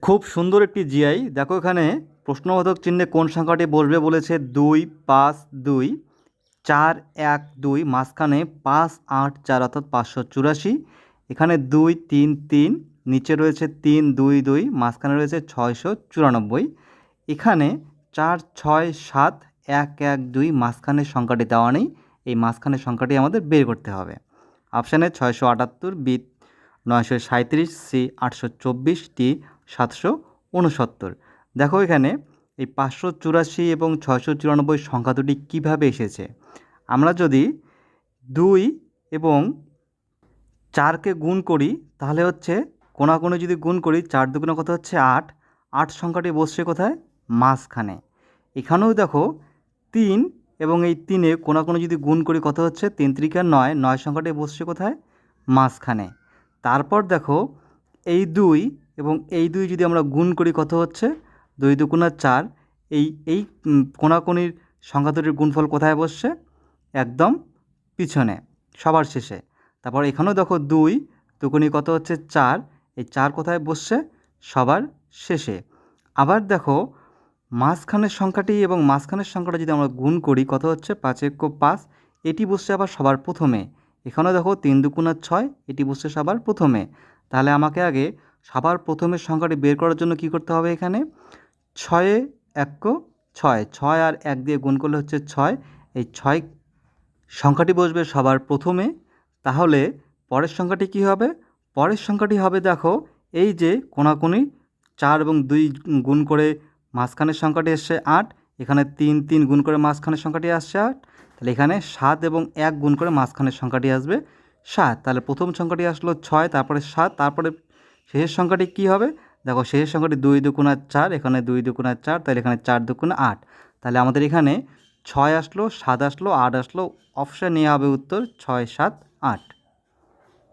খুব সুন্দর একটি জিআই। দেখো এখানে প্রশ্নবোধক চিহ্নে কোন সংখ্যাটি বসবে বলেছে 2 5 2 4 1 2, মাঝখানে 5 8 4 অর্থাৎ 584। এখানে 2 3 3, নিচে রয়েছে 3 2 2, মাঝখানে রয়েছে 694। এখানে 4 6 7 1 1 2, মাঝখানের সংখ্যাটি দেওয়া নেই। এই মাঝখানের সংখ্যাটি আমাদের বের করতে হবে। অপশানে 678, বি 937, সি 824, ডি 769। দেখো এখানে এই 584 এবং 694 সংখ্যা দুটি কীভাবে এসেছে। আমরা যদি 2 এবং 4কে গুণ করি তাহলে হচ্ছে কোণাকুণি যদি গুণ করি 4 দুগুণে কত হচ্ছে 8। 8 সংখ্যাটি বসছে কোথায়? মাঝখানে। এখানেও দেখো 3 এবং এই 3-এ কোণাকুণি যদি গুণ করি কত হচ্ছে 3 3 9। 9 সংখ্যাটি বসছে কোথায়? মাঝখানে। তারপর দেখো এই 2 এবং এই 2 যদি আমরা গুণ করি কত হচ্ছে 2 দুগুণে 4। এই কোণাকুণির সংখ্যা দুটির গুণফল কোথায় বসছে? একদম পিছনে, সবার শেষে। তারপর এখানেও দেখো 2 দুগুণে কত হচ্ছে 4। এই 4 কোথায় বসছে? সবার শেষে। আবার দেখো মাঝখানের সংখ্যাটি এবং মাঝখানের সংখ্যাটা যদি আমরা গুণ করি কত হচ্ছে 5 1 5। এটি বসছে আবার সবার প্রথমে। এখানেও দেখো 3 দুগুণে 6, এটি বসছে সবার প্রথমে। তাহলে আমাকে আগে সবার প্রথমের সংখ্যাটি বের করার জন্য কী করতে হবে? এখানে 6 1 6, 6 আর 1 দিয়ে গুণ করলে হচ্ছে 6। এই 6 সংখ্যাটি বসবে সবার প্রথমে। তাহলে পরের সংখ্যাটি কী হবে? পরের সংখ্যাটি হবে দেখো এই যে কোণাকুণি 4 এবং 2 গুণ করে মাঝখানের সংখ্যাটি এসছে 8। এখানে 3 3 গুণ করে মাঝখানের সংখ্যাটি আসছে 8। তাহলে এখানে 7 এবং 1 গুণ করে মাঝখানের সংখ্যাটি আসবে 7। তাহলে প্রথম সংখ্যাটি আসলো 6, তারপরে 7, তারপরে শেষের সংখ্যাটি কী হবে? দেখো শেষের সংখ্যাটি 2 দুগুণে 4, এখানে 2 দুগুণে 4, তাহলে এখানে 4 দুগুণে 8। তাহলে আমাদের এখানে 6 আসলো, 7 আসলো, 8 আসলো। অপশান এ হবে উত্তর 6 7 8।